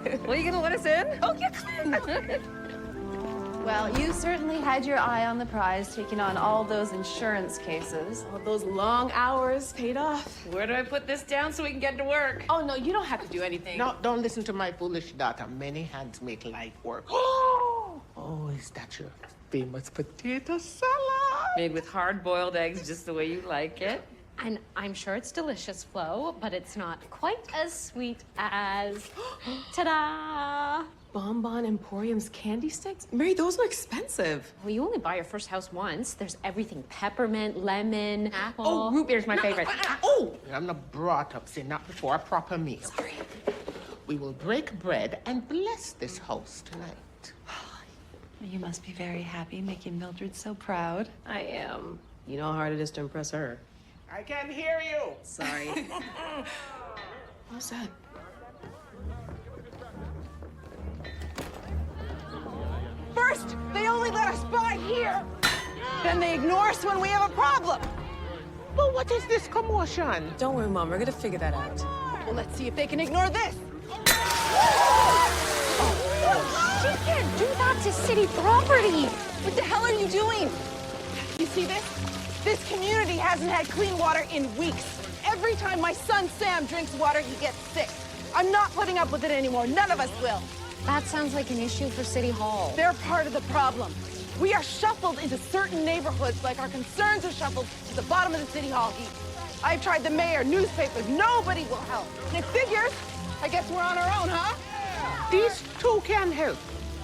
Well, you gonna let us in? Oh, yeah, come in. Well, you certainly had your eye on the prize, taking on all those insurance cases. All those long hours paid off. Where do I put this down so we can get to work? Oh, no, you don't have to do anything. No, don't listen to my foolish daughter. Many hands make light work. Oh, is that your famous potato salad? Made with hard-boiled eggs just the way you like it. And I'm sure it's delicious, Flo, but it's not quite as sweet as... Ta-da! Bonbon Emporium's candy sticks? Mary, those are expensive. Well, you only buy your first house once. There's everything peppermint, lemon, apple. Oh, root beer's my favorite. Oh! I'm not brought up, say, not before a proper meal. Sorry. We will break bread and bless this house tonight. You must be very happy making Mildred so proud. I am. You know how hard it is to impress her. I can't hear you. Sorry. What's that? First, they only let us buy here. Then they ignore us when we have a problem. Well, what is this commotion? Don't worry, Mom. We're gonna figure that out. Well, let's see if they can ignore this. She can't do that to city property. What the hell are you doing? You see this? This community hasn't had clean water in weeks. Every time my son Sam drinks water, he gets sick. I'm not putting up with it anymore. None of us will. That sounds like an issue for City Hall. They're part of the problem. We are shuffled into certain neighborhoods like our concerns are shuffled to the bottom of the City Hall heap. I've tried the mayor, newspapers, nobody will help. And it figures, I guess we're on our own, huh? These two can help.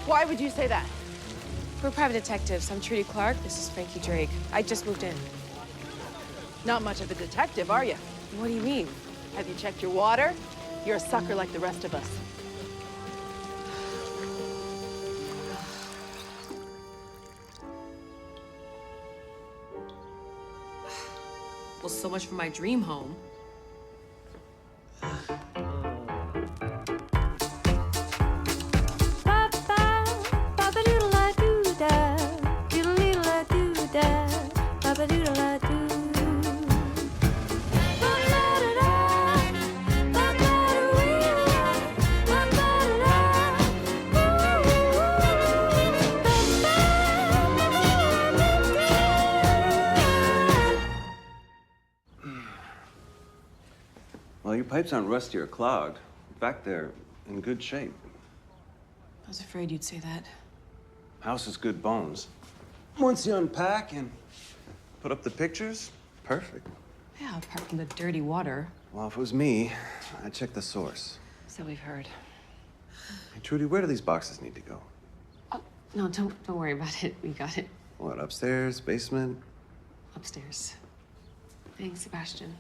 Why would you say that? We're private detectives. I'm Trούντi Clark. This is Frankie Drake. I just moved in. Not much of a detective, are you? What do you mean? Have you checked your water? You're a sucker like the rest of us. Well, so much for my dream home. Well, your pipes aren't rusty or clogged. In fact, they're in good shape. I was afraid you'd say that. House is good bones. Once you unpack and put up the pictures, perfect. Yeah, apart from the dirty water. Well, if it was me, I'd check the source. So we've heard. Hey, Trούντi, where do these boxes need to go? Oh, no, don't worry about it. We got it. What, upstairs, basement? Upstairs. Thanks, Sebastian.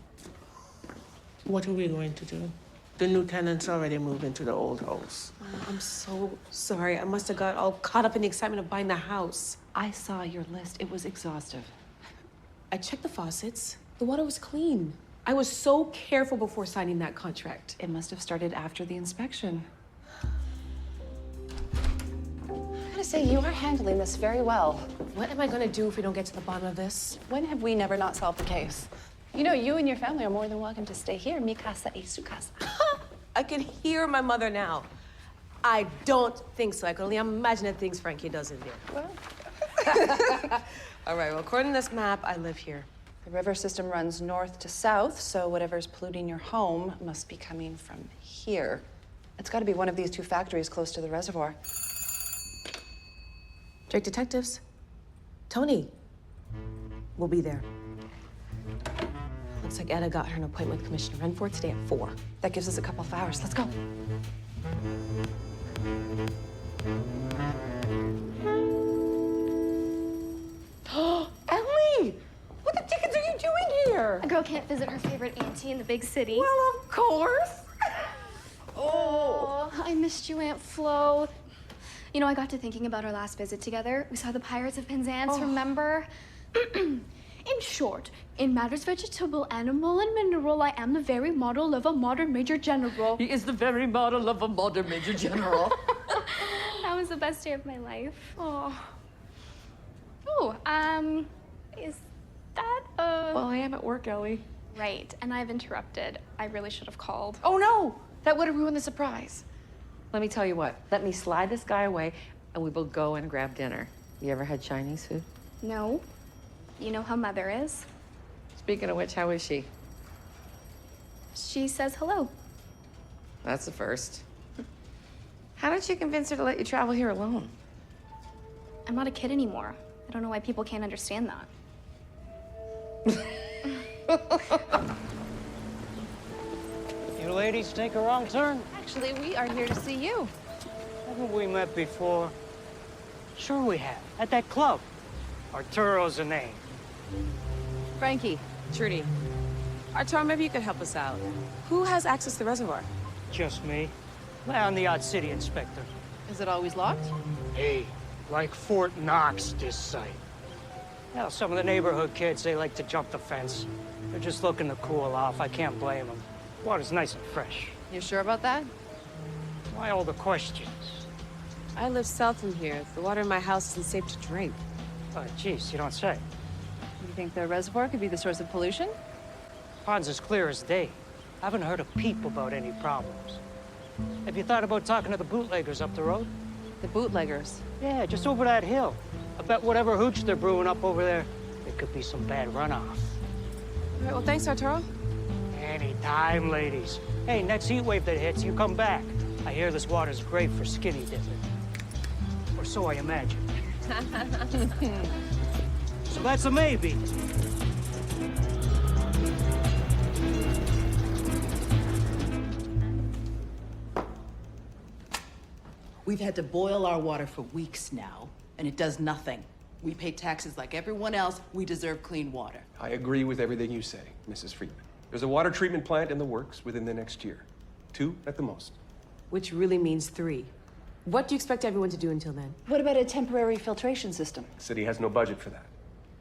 What are we going to do? The new tenants already moved into the old house. Oh, I'm so sorry. I must have got all caught up in the excitement of buying the house. I saw your list. It was exhaustive. I checked the faucets. The water was clean. I was so careful before signing that contract. It must have started after the inspection. I gotta say, you are handling this very well. What am I gonna do if we don't get to the bottom of this? When have we never not solved the case? You know, you and your family are more than welcome to stay here. Mi casa y su casa. I can hear my mother now. I don't think so. I can only imagine the things Frankie does in there. Well. All right, well, according to this map, I live here. The river system runs north to south, so whatever's polluting your home must be coming from here. It's got to be one of these two factories close to the reservoir. Drake Detectives. Tony. We'll be there. Looks like Etta got her an appointment with Commissioner Renford today at 4. That gives us a couple of hours. Let's go. Ellie! What the dickens are you doing here? A girl can't visit her favorite auntie in the big city. Well, of course. Oh, I missed you, Aunt Flo. You know, I got to thinking about our last visit together. We saw the Pirates of Penzance, remember? In short, in matters vegetable, animal, and mineral, I am the very model of a modern major general. He is the very model of a modern major general. That was the best day of my life. Oh. Is that a... Well, I am at work, Ellie. Right, and I've interrupted. I really should have called. Oh, no! That would have ruined the surprise. Let me tell you what. Let me slide this guy away, and we will go and grab dinner. You ever had Chinese food? No. You know how Mother is? Speaking of which, how is she? She says hello. That's the first. How did you convince her to let you travel here alone? I'm not a kid anymore. I don't know why people can't understand that. You ladies take a wrong turn. Actually, we are here to see you. Haven't we met before? Sure we have. At that club. Arturo's the name. Frankie. Trούντi. Arturo, maybe you could help us out. Who has access to the reservoir? Just me. Well, I'm the odd city inspector. Is it always locked? Hey, like Fort Knox, this site. Well, some of the neighborhood kids, they like to jump the fence. They're just looking to cool off. I can't blame them. Water's nice and fresh. You sure about that? Why all the questions? I live south from here. The water in my house isn't safe to drink. Oh, geez, you don't say. You think the reservoir could be the source of pollution? Pond's as clear as day. I haven't heard a peep about any problems. Have you thought about talking to the bootleggers up the road? The bootleggers. Yeah, just over that hill. I bet whatever hooch they're brewing up over there, there could be some bad runoff. All right, well, thanks, Arturo. Anytime, ladies. Hey, next heat wave that hits, you come back. I hear this water's great for skinny dipping. Or so I imagine. So that's a maybe. We've had to boil our water for weeks now, and it does nothing. We pay taxes like everyone else. We deserve clean water. I agree with everything you say, Mrs. Friedman. There's a water treatment plant in the works within the next year. 2 at the most. Which really means 3. What do you expect everyone to do until then? What about a temporary filtration system? The city has no budget for that.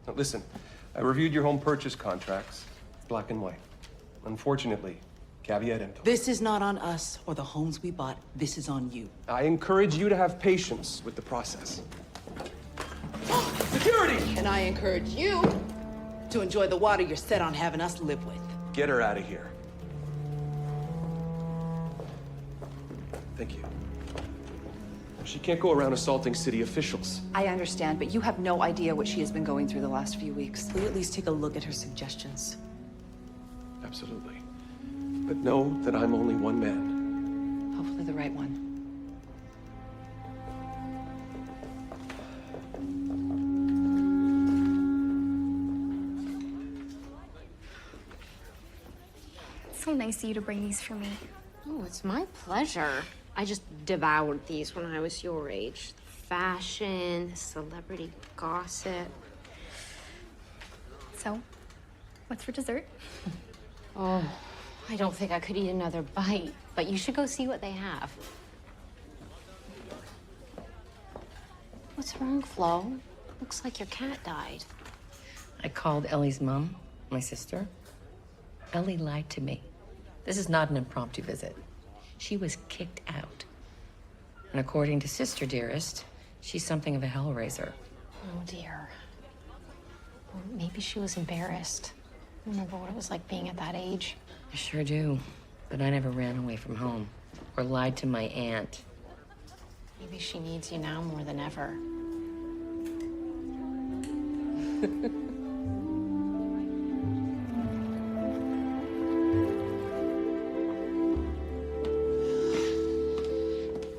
Now listen, I reviewed your home purchase contracts, black and white. Unfortunately, caveat emptor. This is not on us or the homes we bought. This is on you. I encourage you to have patience with the process. Security! And I encourage you to enjoy the water you're set on having us live with. Get her out of here. Thank you. She can't go around assaulting city officials. I understand, but you have no idea what she has been going through the last few weeks. Will you at least take a look at her suggestions? Absolutely. But know that I'm only one man. Hopefully the right one. It's so nice of you to bring these for me. Oh, it's my pleasure. I just devoured these when I was your age. Fashion, celebrity gossip. So, what's for dessert? Oh, I don't think I could eat another bite, but you should go see what they have. What's wrong, Flo? Looks like your cat died. I called Ellie's mom, my sister. Ellie lied to me. This is not an impromptu visit. She was kicked out. And according to Sister Dearest, she's something of a hellraiser. Oh, dear. Well, maybe she was embarrassed. Remember what it was like being at that age? I sure do. But I never ran away from home or lied to my aunt. Maybe she needs you now more than ever.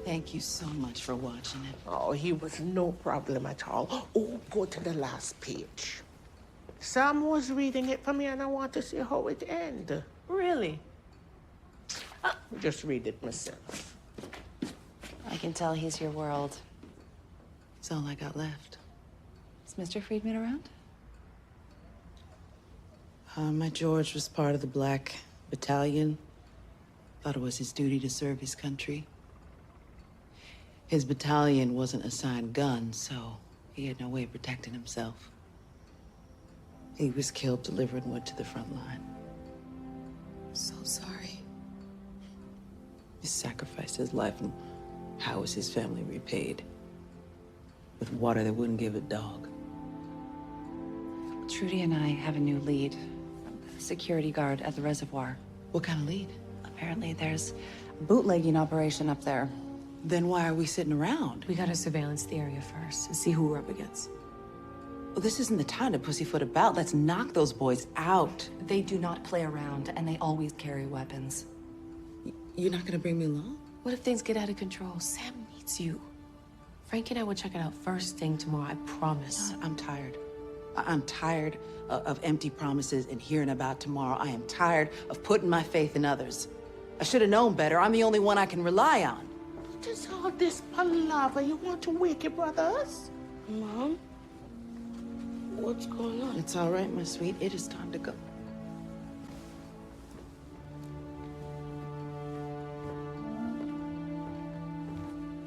Thank you so much for watching it. Oh, he was no problem at all. Oh, go to the last page. Sam was reading it for me, and I want to see how it ends. Really? Just read it myself. I can tell he's your world. It's all I got left. Is Mr. Friedman around? My George was part of the Black Battalion. Thought it was his duty to serve his country. His battalion wasn't assigned guns, so he had no way of protecting himself. He was killed delivering wood to the front line. So sorry. He sacrificed his life, and how was his family repaid? With water that wouldn't give a dog. Trούντi and I have a new lead. Security guard at the reservoir. What kind of lead? Apparently there's a bootlegging operation up there. Then why are we sitting around? We gotta surveillance the area first and see who we're up against. Well, this isn't the time to pussyfoot about. Let's knock those boys out. They do not play around, and they always carry weapons. You're not gonna bring me along? What if things get out of control? Sam needs you. Frankie and I will check it out first thing tomorrow, I promise. I'm tired. I'm tired of empty promises and hearing about tomorrow. I am tired of putting my faith in others. I should have known better. I'm the only one I can rely on. What is all this palaver? You want to wake your brothers? Mom? What's going on? It's all right, my sweet. It is time to go.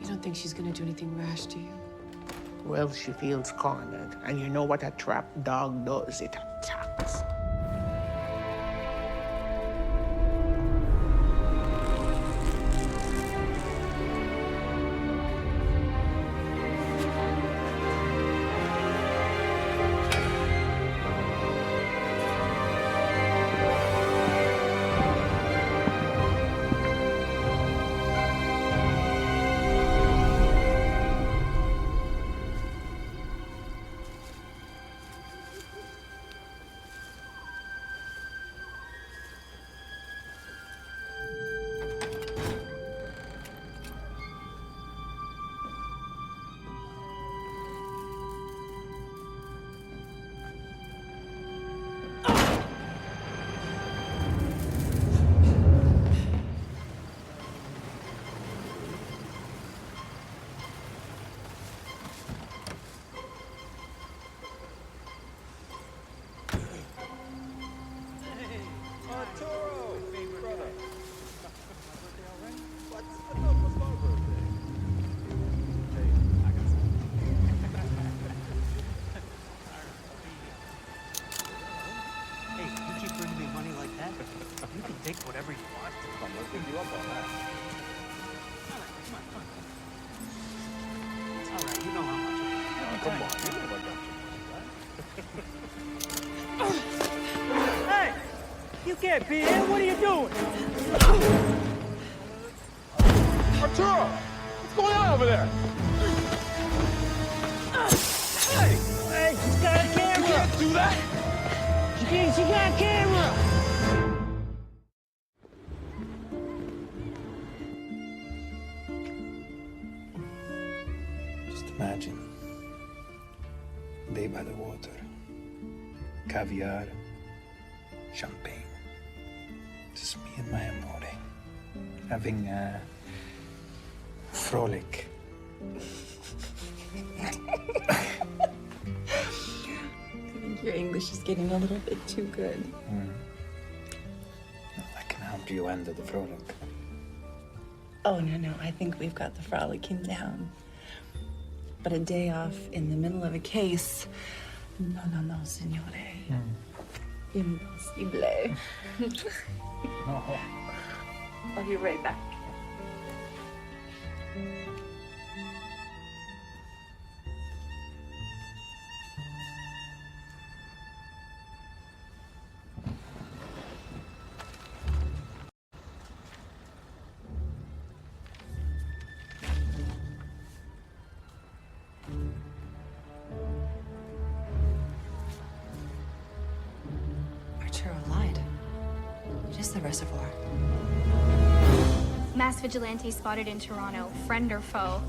You don't think she's gonna do anything rash, do you? Well, she feels cornered, and you know what a trap dog does, it attacks. Take whatever you want. I'll pick you up on that. It's all right. You know how much. Come on, you know I got you. Hey! You can't be here. What are you doing? Arturo! What's going on over there? Hey! Hey, she's got a camera! You can't do that! She got a camera! Imagine, day by the water, caviar, champagne. Just me and my amore, having a frolic. I think your English is getting a little bit too good. I can help you end the frolic. Oh, no, I think we've got the frolicking down. But a day off in the middle of a case, no, signore. Impossible. No. I'll be right back. The reservoir. Mass vigilante spotted in Toronto. Friend or foe?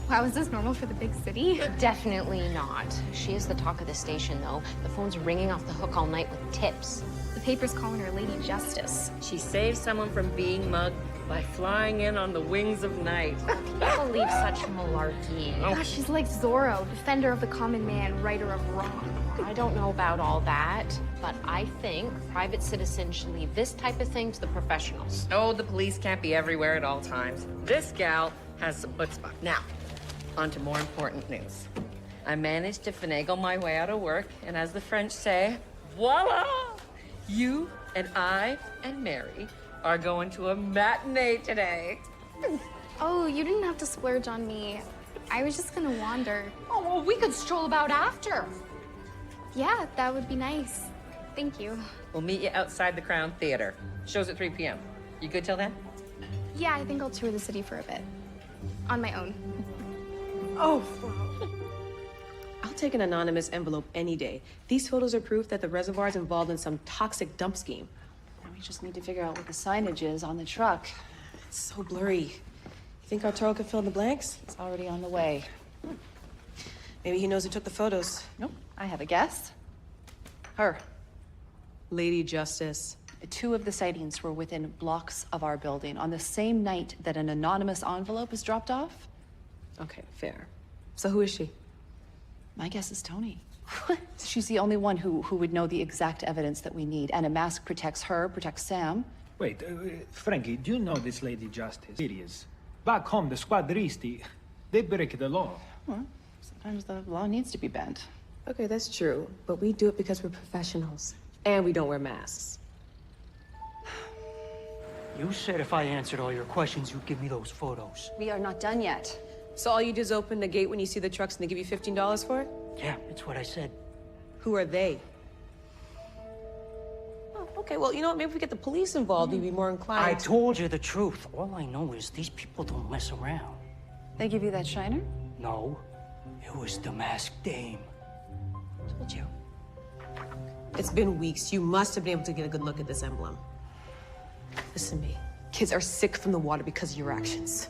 Wow, is this normal for the big city? Definitely not. She is the talk of the station, though. The phone's ringing off the hook all night with tips. The paper's calling her Lady Justice. She saved someone from being mugged by flying in on the wings of night. I can't believe such malarkey. Gosh, she's like Zorro, defender of the common man, righter of wrong. I don't know about all that, but I think private citizens should leave this type of thing to the professionals. Oh, the police can't be everywhere at all times. This gal has some chutzpah. Now, on to more important news. I managed to finagle my way out of work, and as the French say, voila! You and I and Mary are going to a matinee today. Oh, you didn't have to splurge on me. I was just gonna wander. Oh, well, we could stroll about after. Yeah, that would be nice. Thank you. We'll meet you outside the Crown Theater. Show's at 3 p.m. You good till then? Yeah, I think I'll tour the city for a bit. On my own. Oh, I'll take an anonymous envelope any day. These photos are proof that the reservoir is involved in some toxic dump scheme. We just need to figure out what the signage is on the truck. It's so blurry. You think Arturo can fill in the blanks? It's already on the way. Maybe he knows who took the photos. Nope, I have a guess. Her. Lady Justice. 2 of the sightings were within blocks of our building on the same night that an anonymous envelope was dropped off. Okay, fair. So who is she? My guess is Tony. What? She's the only one who would know the exact evidence that we need. And a mask protects her, protects Sam. Wait, Frankie, do you know this Lady Justice? Serious. Back home, the squadristi, they break the law. Well, sometimes the law needs to be bent. Okay, that's true. But we do it because we're professionals. And we don't wear masks. You said if I answered all your questions, you'd give me those photos. We are not done yet. So all you do is open the gate when you see the trucks and they give you $15 for it? Yeah, it's what I said. Who are they? Oh, okay, well, you know what? Maybe if we get the police involved, you'd be more inclined. I told you the truth. All I know is these people don't mess around. They give you that shiner? No, it was the masked dame. Told you. It's been weeks. You must have been able to get a good look at this emblem. Listen to me. Kids are sick from the water because of your actions.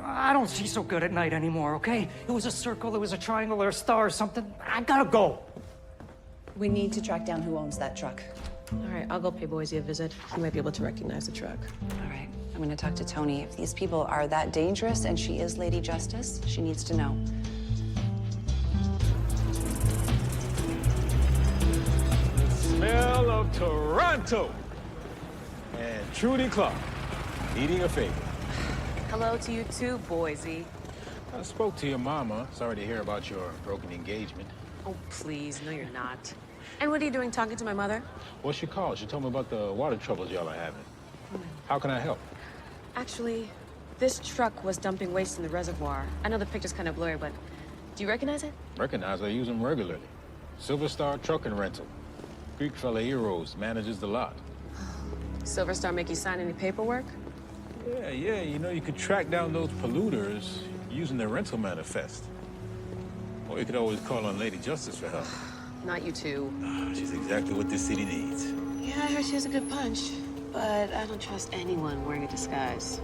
I don't see so good at night anymore, okay? It was a circle, it was a triangle, or a star or something. I gotta go. We need to track down who owns that truck. All right, I'll go pay Boise a visit. He might be able to recognize the truck. All right, I'm gonna talk to Tony. If these people are that dangerous and she is Lady Justice, she needs to know. Smell of Toronto. And Trούντi Clark, needing a favor. Hello to you too, Boise. I spoke to your mama. Sorry to hear about your broken engagement. Oh, please, no you're not. And what are you doing talking to my mother? Well, she called. She told me about the water troubles y'all are having. How can I help? Actually, this truck was dumping waste in the reservoir. I know the picture's kind of blurry, but do you recognize it? Recognize I use them regularly. Silver Star Trucking Rental. Greek fella Heroes manages the lot. Silver Star make you sign any paperwork? Yeah, you know, you could track down those polluters using their rental manifest. Or you could always call on Lady Justice for help. Not you two. She's exactly what this city needs. Yeah, I heard she has a good punch. But I don't trust anyone wearing a disguise.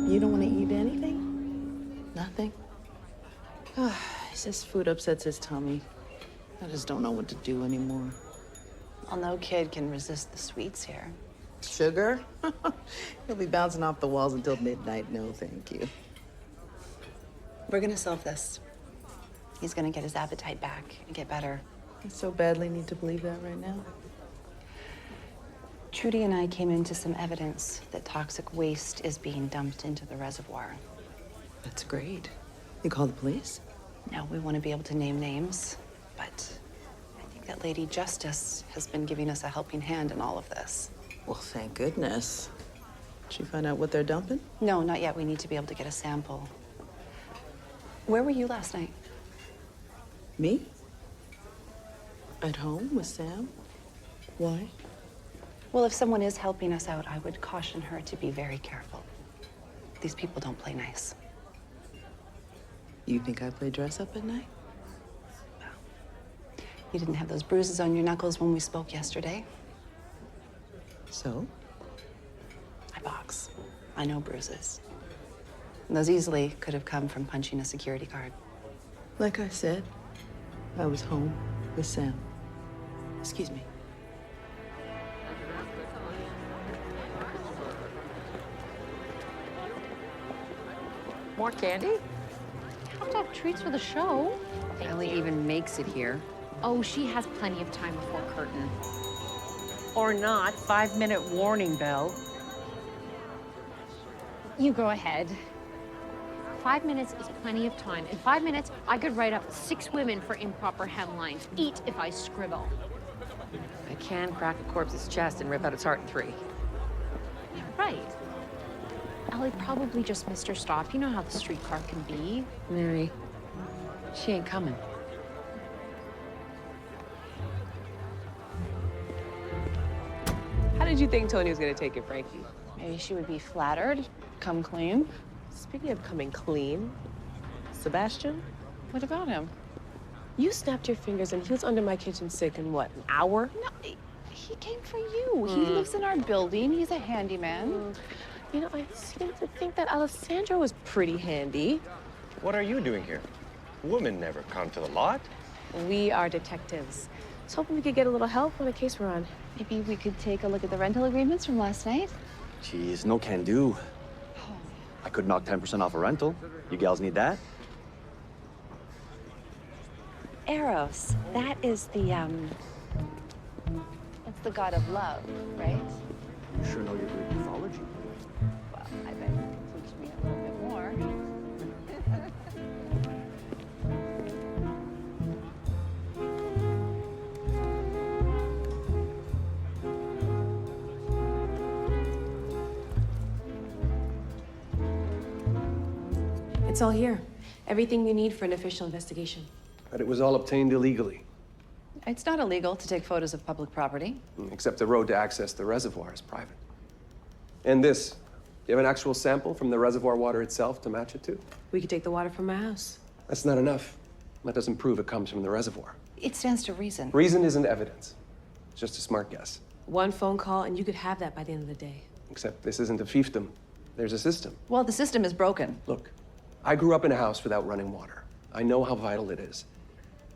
You don't want to eat anything? Nothing? It's just food upsets his tummy. I just don't know what to do anymore. Well, no kid can resist the sweets here. Sugar? He'll be bouncing off the walls until midnight. No, thank you. We're gonna solve this. He's gonna get his appetite back and get better. I so badly need to believe that right now. Trούντi and I came into some evidence that toxic waste is being dumped into the reservoir. That's great. You call the police? Now, we want to be able to name names, but I think that Lady Justice has been giving us a helping hand in all of this. Well, thank goodness. Did you find out what they're dumping? No, not yet. We need to be able to get a sample. Where were you last night? Me? At home with Sam? Why? Well, if someone is helping us out, I would caution her to be very careful. These people don't play nice. You think I play dress up at night? You didn't have those bruises on your knuckles when we spoke yesterday. So? I box. I know bruises. And those easily could have come from punching a security guard. Like I said, I was home with Sam. Excuse me. More candy? Have to have treats for the show. Ellie even makes it here. Oh, she has plenty of time before curtain. Or not. 5-minute warning bell. You go ahead. 5 minutes is plenty of time. In 5 minutes, I could write up 6 women for improper hemlines. Eat if I scribble. I can crack a corpse's chest and rip out its heart in 3. Yeah, right. Ellie probably just missed her stop. You know how the streetcar can be. Mary, she ain't coming. How did you think Tony was gonna take it, Frankie? Maybe she would be flattered, come clean. Speaking of coming clean, Sebastian, What about him? you snapped your fingers and he was under my kitchen sink in what, an hour? No, he came for you. He lives in our building. He's a handyman. You know, I seem to think that Alessandro was pretty handy. What are you doing here? Women never come to the lot. We are detectives. I was hoping we could get a little help on a case we're on. Maybe we could take a look at the rental agreements from last night? Jeez, no can do. I could knock 10% off a rental. You gals need that? Eros, that is the, that's the god of love, right? You sure know your Greek mythology. Well, I bet you can teach me a little bit more. It's all here. Everything you need for an official investigation. But it was all obtained illegally, It's not illegal to take photos of public property. except the road to access the reservoir is private. And this, do you have an actual sample from the reservoir water itself to match it to? We could take the water from my house. That's not enough. That doesn't prove it comes from the reservoir. It stands to reason. Reason isn't evidence. It's just a smart guess. One phone call and you could have that by the end of the day. Except this isn't a fiefdom. There's a system. Well, the system is broken. Look, I grew up in a house without running water. I know how vital it is.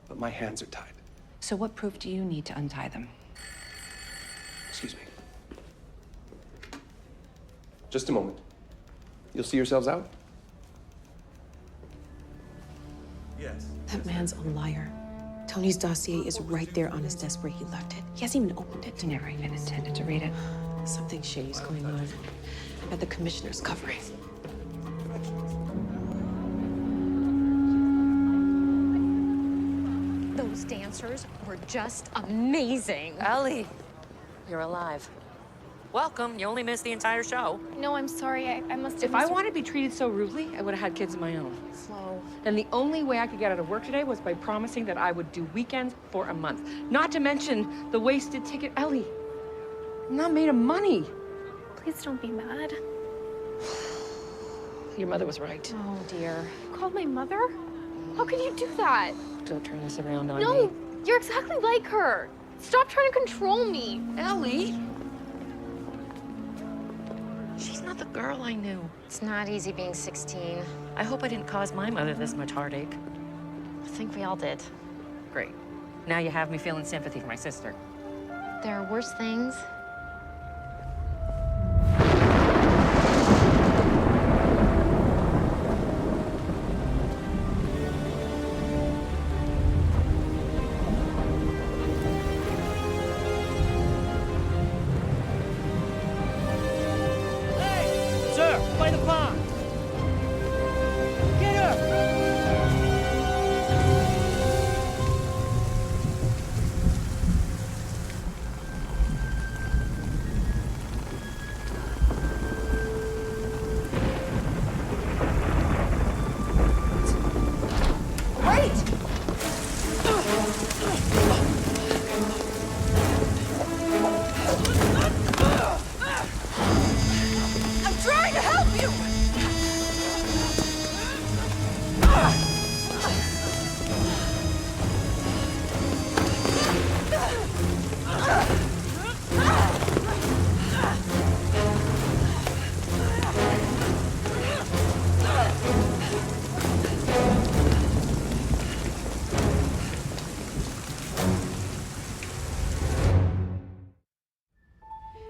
But my hands are tied. So what proof do you need to untie them? Excuse me. Just a moment. You'll see yourselves out? Yes. That man's a liar. Tony's dossier is right there on his desk where he left it. He hasn't even opened it. Never even intended to read it. Something shady's going on. I bet the commissioner's covering. Those dancers were just amazing. Ellie, you're alive. Welcome. You only missed the entire show. No, I'm sorry. I must have. If I wanted to be treated so rudely, I would have had kids of my own. Flo. And the only way I could get out of work today was by promising that I would do weekends for a month. Not to mention the wasted ticket. Ellie, I'm not made of money. Please don't be mad. Your mother was right. Oh, dear. You called my mother? How could you do that? Don't turn this around on No, me. you're exactly like her. Stop trying to control me. Ellie! She's not the girl I knew. It's not easy being 16. I hope I didn't cause my mother this much heartache. I think we all did. Great. Now you have me feeling sympathy for my sister. There are worse things. By the pond. Get her!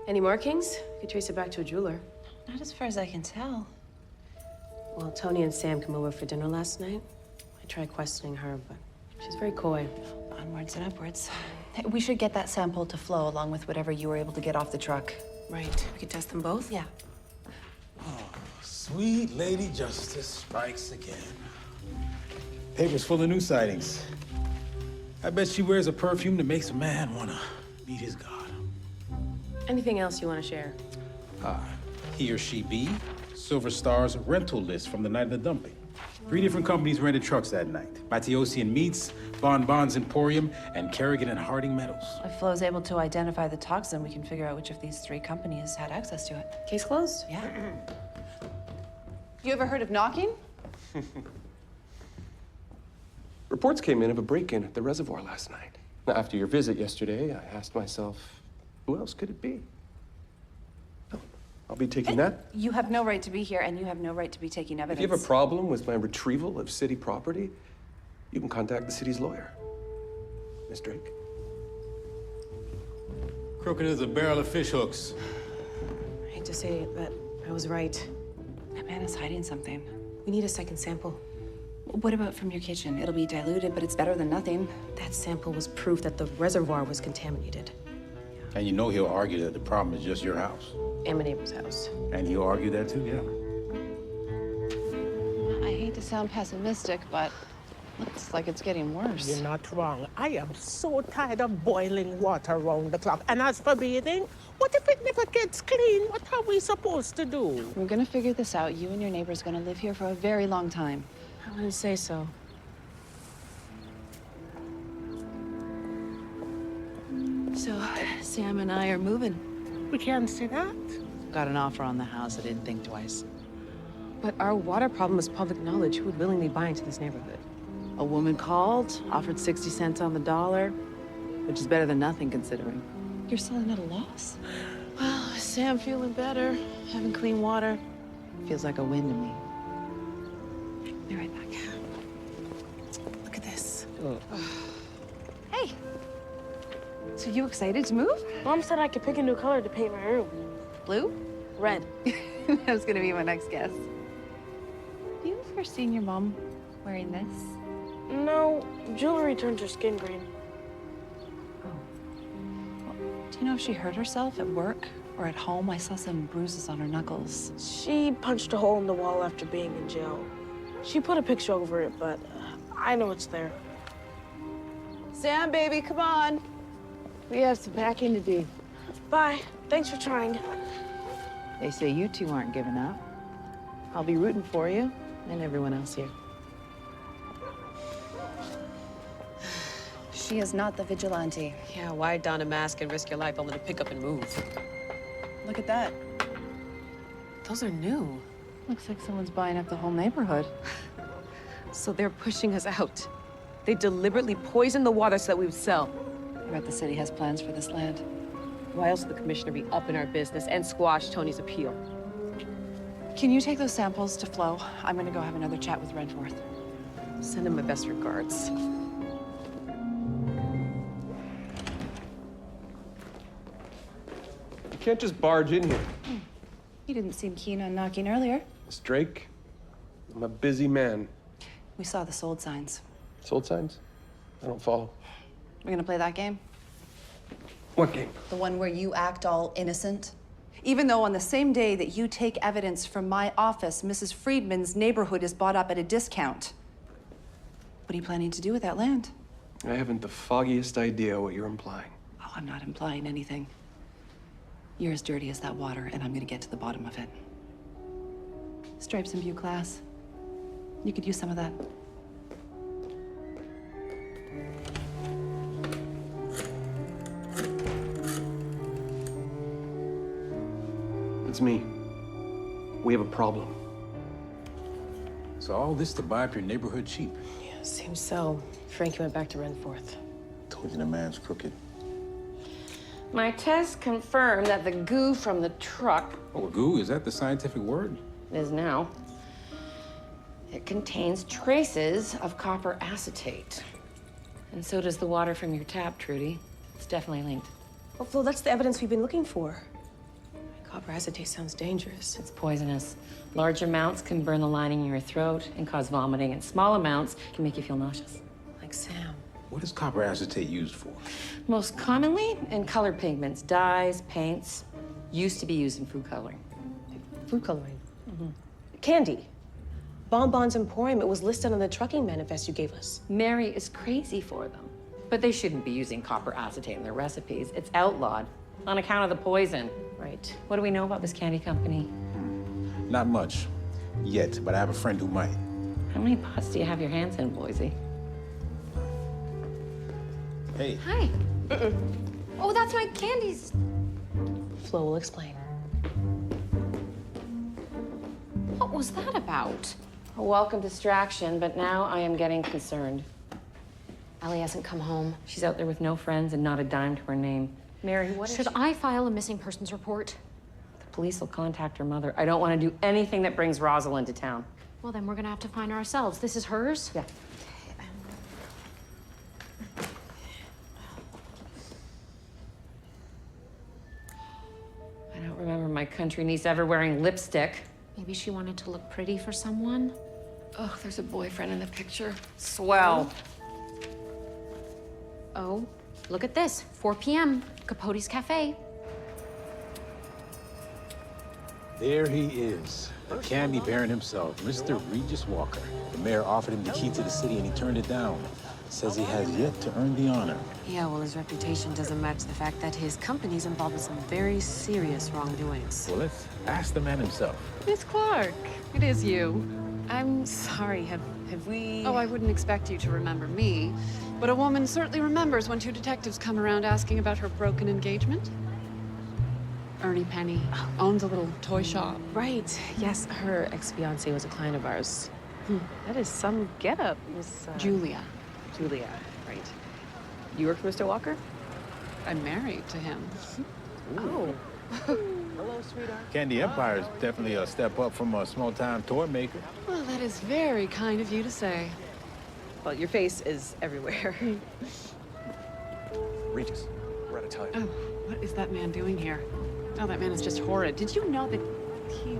Any markings? You could trace it back to a jeweler. Not as far as I can tell. Well, Tony and Sam came over for dinner last night. I tried questioning her, but she's very coy. Onwards and upwards. Hey, we should get that sample to Flo along with whatever you were able to get off the truck. Right. We could test them both? Yeah. Sweet Lady Justice strikes again. Paper's full of new sightings. I bet she wears a perfume that makes a man wanna meet his God. Anything else you want to share? He or she be Silver Star's rental list from the night of the dumping. 3 different companies rented trucks that night. Mattiosian Meats, Bonbons Emporium, and Kerrigan and Harding Metals. If Flo's able to identify the toxin, we can figure out which of these 3 companies had access to it. Case closed? Yeah. You ever heard of knocking? Reports came in of a break-in at the reservoir last night. Now, after your visit yesterday, I asked myself, who else could it be? I'll be taking that. You have no right to be here, and you have no right to be taking evidence. If you have a problem with my retrieval of city property, you can contact the city's lawyer. Miss Drake. Crooked as a barrel of fish hooks. I hate to say it, but I was right. That man is hiding something. We need a second sample. What about from your kitchen? It'll be diluted, but it's better than nothing. That sample was proof that the reservoir was contaminated. And you know he'll argue that the problem is just your house. And my neighbor's house. And he'll argue that too, yeah. I hate to sound pessimistic, but looks like it's getting worse. You're not wrong. I am so tired of boiling water around the clock. And as for bathing, what if it never gets clean? What are we supposed to do? We're gonna figure this out. You and your neighbor's gonna live here for a very long time. I wouldn't say so. So, Sam and I are moving. We can't see that. Got an offer on the house. I didn't think twice. But our water problem is public knowledge. Who would willingly buy into this neighborhood? A woman called, offered 60 cents on the dollar, which is better than nothing considering. You're selling at a loss. Well, Sam feeling better, having clean water, feels like a win to me. Be right back. Look at this. Hey. So you excited to move? Mom said I could pick a new color to paint my room. Blue? Red. That was gonna be my next guess. Have you ever seen your mom wearing this? No, jewelry turns her skin green. Do you know if she hurt herself at work or at home? I saw some bruises on her knuckles. She punched a hole in the wall after being in jail. She put a picture over it, but I know it's there. Sam, baby, come on. We have some packing to do. Bye. Thanks for trying. They say you two aren't giving up. I'll be rooting for you and everyone else here. She is not the vigilante. Yeah, why don a mask and risk your life only to pick up and move? Look at that. Those are new. Looks like someone's buying up the whole neighborhood. So they're pushing us out. They deliberately poisoned the water so that we would sell. I bet the city has plans for this land. Why else would the commissioner be up in our business and squash Tony's appeal? Can you take those samples to Flo? I'm gonna go have another chat with Redforth. Send him my best regards. You can't just barge in here. You didn't seem keen on knocking earlier. Miss Drake, I'm a busy man. We saw the sold signs. Sold signs? I don't follow. We're gonna play that game? What game? The one where you act all innocent? Even though on the same day that you take evidence from my office, Mrs. Friedman's neighborhood is bought up at a discount. What are you planning to do with that land? I haven't the foggiest idea what you're implying. Oh, I'm not implying anything. You're as dirty as that water, and I'm gonna get to the bottom of it. Stripes and View class. You could use some of that. It's me. We have a problem. So all this to buy up your neighborhood cheap? Yeah, seems so. Frankie went back to Renforth. Told you the man's crooked. My tests confirm that the goo from the truck Oh, goo, is that the scientific word? is now. It contains traces of copper acetate. And so does the water from your tap, Trούντi. It's definitely linked. Well, Flo, that's the evidence we've been looking for. Copper acetate sounds dangerous. It's poisonous. Large amounts can burn the lining in your throat and cause vomiting, and small amounts can make you feel nauseous. Like Sam. What is copper acetate used for? Most commonly in color pigments, dyes, paints. Used to be used in food coloring. Food coloring? Candy. Bonbons Emporium, it was listed on the trucking manifest you gave us. Mary is crazy for them. But they shouldn't be using copper acetate in their recipes. It's outlawed on account of the poison. Right. What do we know about this candy company? Not much. Yet, but I have a friend who might. How many pots do you have your hands in, Boise? Hey. Hi. Oh, that's my candies. Flo will explain. What was that about? A welcome distraction, but now I am getting concerned. Ellie hasn't come home. She's out there with no friends and not a dime to her name. Mary, what Should I file a missing persons report? The police will contact her mother. I don't want to do anything that brings Rosalind to town. Well, then we're gonna have to find her ourselves. This is hers? Yeah. I don't remember my country niece ever wearing lipstick. Maybe she wanted to look pretty for someone? Oh, there's a boyfriend in the picture. Swell. Oh, look at this. 4 p.m. Capote's Cafe. There he is, the candy baron himself, Mr. Regis Walker. The mayor offered him the key to the city and he turned it down. Says he has yet to earn the honor. Yeah, well, his reputation doesn't match the fact that his company's involved in some very serious wrongdoings. Well, let's ask the man himself. Miss Clark, it is you. I'm sorry, have we... Oh, I wouldn't expect you to remember me, but a woman certainly remembers when 2 detectives come around asking about her broken engagement. Ernie Penny owns a little toy shop. Right. Yes, her ex-fiancé was a client of ours. That is some getup, Miss... Julia. Julia, right. You work for Mr. Walker? I'm married to him. Oh. Hello, sweetheart. Candy Empire is definitely a step up from a small-time toy maker. Well, that is very kind of you to say. Well, your face is everywhere. Regis, we're at Italian. Oh, what is that man doing here? Oh, that man is just horrid. Did you know that he...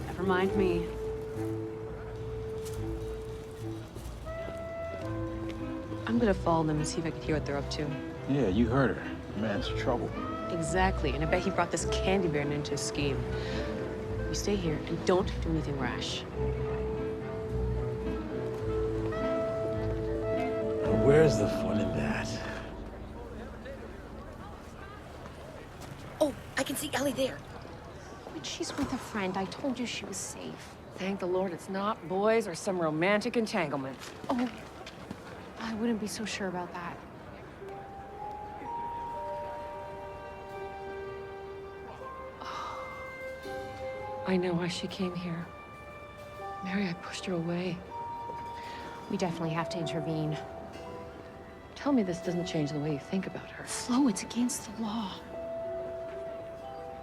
never mind me. I'm gonna follow them and see if I can hear what they're up to. Yeah, you heard her. Man's trouble. Exactly, and I bet he brought this candy baron into his scheme. You stay here and don't do anything rash. Where's the fun in that? Oh, I can see Ellie there. But she's with a friend. I told you she was safe. Thank the Lord it's not boys or some romantic entanglement. Oh, I wouldn't be so sure about that. I know why she came here. Mary, I pushed her away. We definitely have to intervene. Tell me this doesn't change the way you think about her. Flo, it's against the law.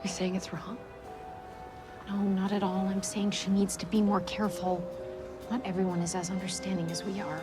You're saying it's wrong? No, not at all. I'm saying she needs to be more careful. Not everyone is as understanding as we are.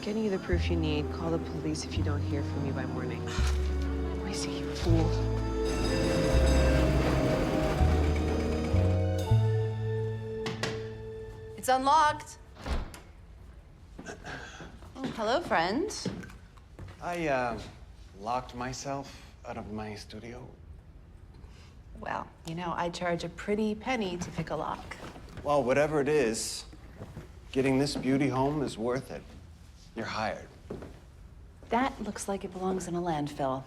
Getting you the proof you need. Call the police if you don't hear from me by morning. I see you, fool. It's unlocked. Oh, hello, friend. I, locked myself out of my studio. Well, you know, I charge a pretty penny to pick a lock. Well, whatever it is, getting this beauty home is worth it. You're hired. That looks like it belongs in a landfill.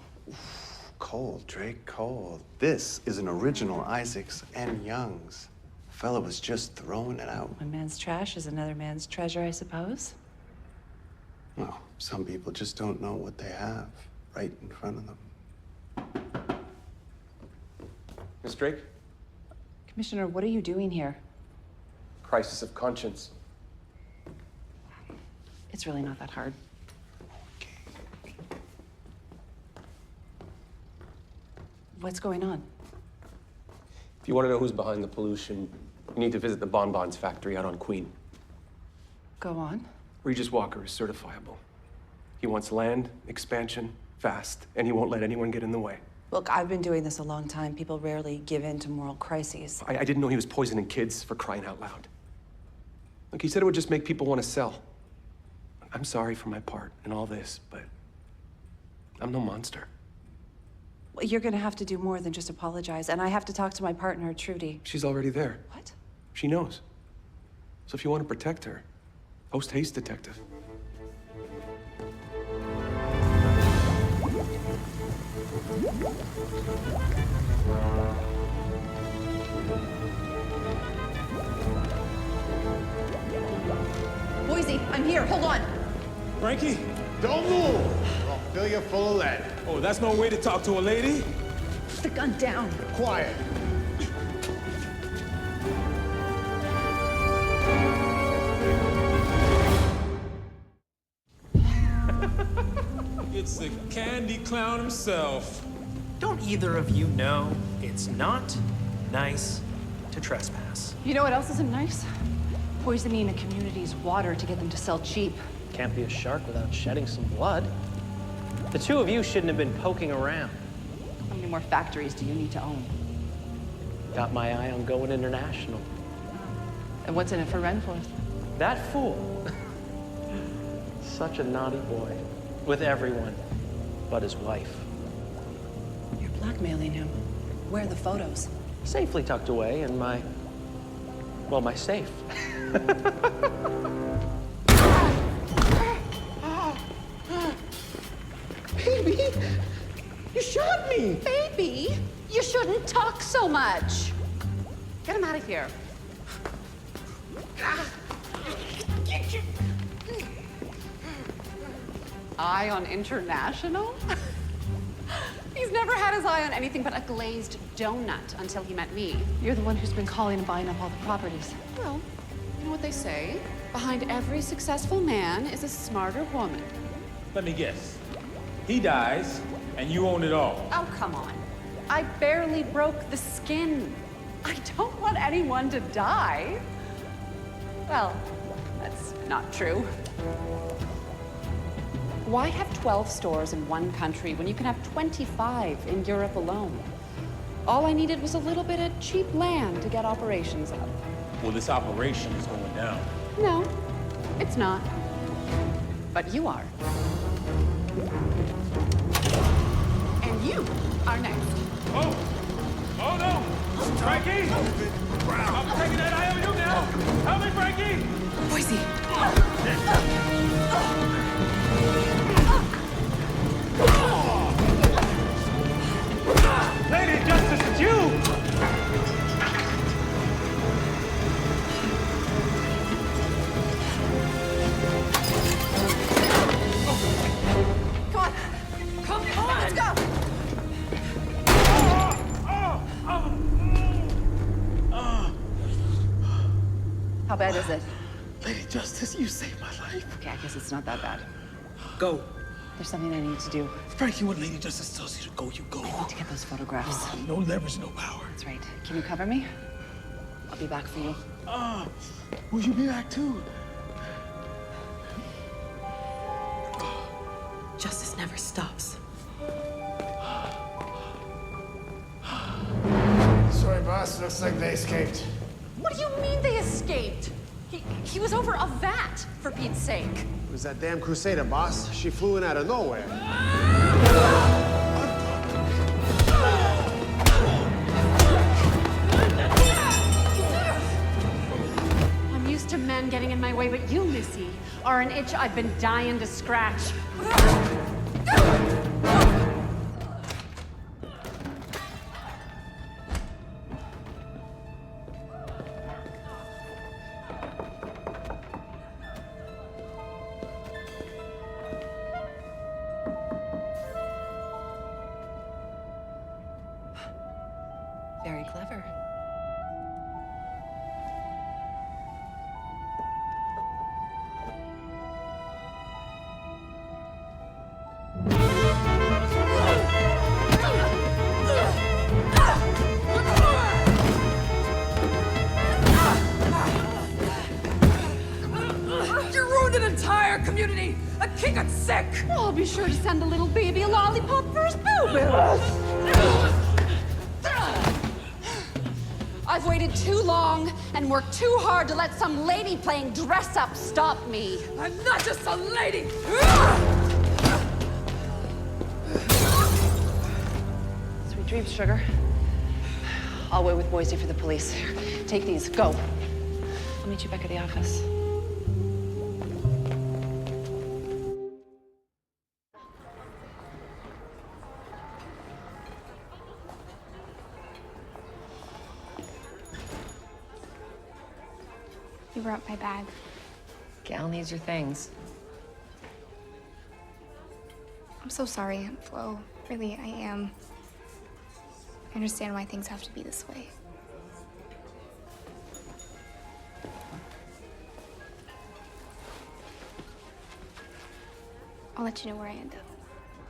Cold, Drake, cold. This is an original Isaacs and Young's. Fella was just throwing it out. One man's trash is another man's treasure, I suppose. Well, some people just don't know what they have right in front of them. Miss Drake? Commissioner, what are you doing here? Crisis of conscience. It's really not that hard. What's going on? If you want to know who's behind the pollution, you need to visit the Bonbons factory out on Queen. Go on. Regis Walker is certifiable. He wants land, expansion, fast, and he won't let anyone get in the way. Look, I've been doing this a long time. People rarely give in to moral crises. I didn't know he was poisoning kids, for crying out loud. Look, he said it would just make people want to sell. I'm sorry for my part in all this, but I'm no monster. Well, you're gonna have to do more than just apologize, and I have to talk to my partner, Trούντi. She's already there. What? She knows. So if you want to protect her, post haste, detective. Boise, I'm here. Hold on. Frankie? Don't move! I'll fill you full of lead. Oh, that's no way to talk to a lady? Put the gun down. Quiet. It's the candy clown himself. Don't either of you know it's not nice to trespass? You know what else isn't nice? Poisoning a community's water to get them to sell cheap. Can't be a shark without shedding some blood. The two of you shouldn't have been poking around. How many more factories do you need to own? Got my eye on going international. And what's in it for Renforth? That fool. Such a naughty boy. With everyone but his wife. You're blackmailing him. Where are the photos? Safely tucked away in my safe. Baby, you shot me. Baby, you shouldn't talk so much. Get him out of here. Eye on international? He's never had his eye on anything but a glazed donut until he met me. You're the one who's been calling and buying up all the properties. Well, you know what they say? Behind every successful man is a smarter woman. Let me guess. He dies, and you own it all. Oh, come on. I barely broke the skin. I don't want anyone to die. Well, that's not true. Why have 12 stores in one country when you can have 25 in Europe alone? All I needed was a little bit of cheap land to get operations up. Well, this operation is going down. No, it's not. But you are. And you are next. Oh! Oh, no! Frankie! I'm taking that eye on you now! Help me, Frankie! Boise! Lady Justice, it's you! Come on! Come on! Let's go! How bad is it? Lady Justice, you saved my life. Okay, I guess it's not that bad. Go. There's something I need to do. Frankie, when Lady Justice tells you to go, you go. I need to get those photographs. No leverage, no power. That's right. Can you cover me? I'll be back for you. Will you be back too? Justice never stops. Sorry, boss. Looks like they escaped. What do you mean they escaped? He was over a vat, for Pete's sake. It was that damn Crusader, boss. She flew in out of nowhere. I'm used to men getting in my way, but you, Missy, are an itch I've been dying to scratch. Very clever. You ruined an entire community! A king got sick! I'll be sure to send the little baby a lollipop for his boo-boo. I've waited too long and worked too hard to let some lady playing dress-up stop me. I'm not just some lady! Sweet dreams, sugar. I'll wait with Boise for the police. Here, take these, go. I'll meet you back at the office. You brought my bag. Gal needs your things. I'm so sorry, Aunt Flo. Really, I am. I understand why things have to be this way. I'll let you know where I end up.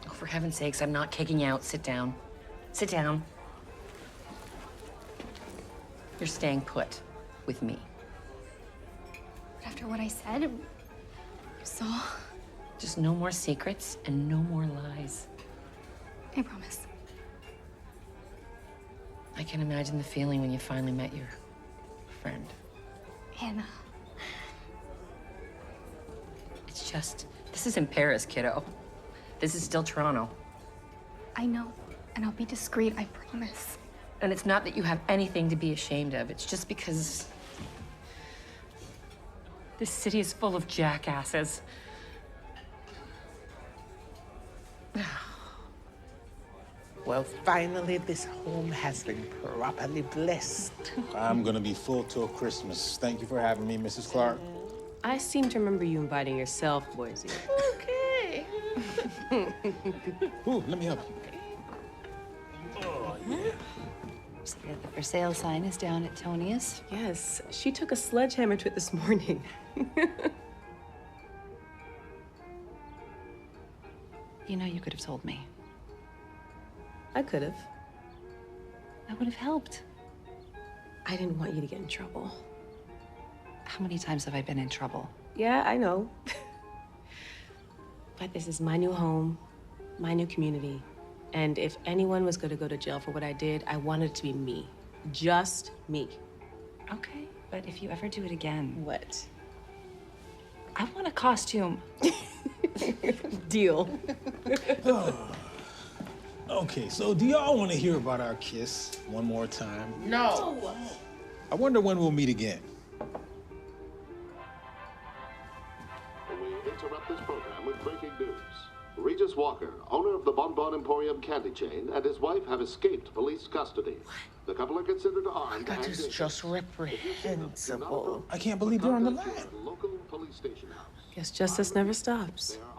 Oh, for heaven's sakes, I'm not kicking you out. Sit down. Sit down. You're staying put with me. But after what I said, you saw. Just no more secrets and no more lies. I promise. I can imagine the feeling when you finally met your friend. Anna. It's just, this isn't Paris, kiddo. This is still Toronto. I know, and I'll be discreet, I promise. And it's not that you have anything to be ashamed of. It's just because this city is full of jackasses. Well, finally, this home has been properly blessed. I'm gonna be full till Christmas. Thank you for having me, Mrs. Clark. I seem to remember you inviting yourself, Boise. Okay. Ooh, let me help you. Oh, yeah. So the for sale sign is down at Tonia's. Yes, she took a sledgehammer to it this morning. You know, you could have told me. I could have. That would have helped. I didn't want you to get in trouble. How many times have I been in trouble? Yeah, I know. But this is my new home, my new community. And if anyone was going to go to jail for what I did, I wanted it to be me. Just me. Okay, but if you ever do it again... What? I want a costume. Deal. Okay, so do y'all want to hear about our kiss one more time? No. I wonder when we'll meet again. We interrupt this program with breaking news. Regis Walker, owner of the Bon Bon Emporium candy chain, and his wife have escaped police custody. The couple are considered armed. That is just reprehensible. I can't believe they're on the line. Local police station house. Guess justice never stops. They are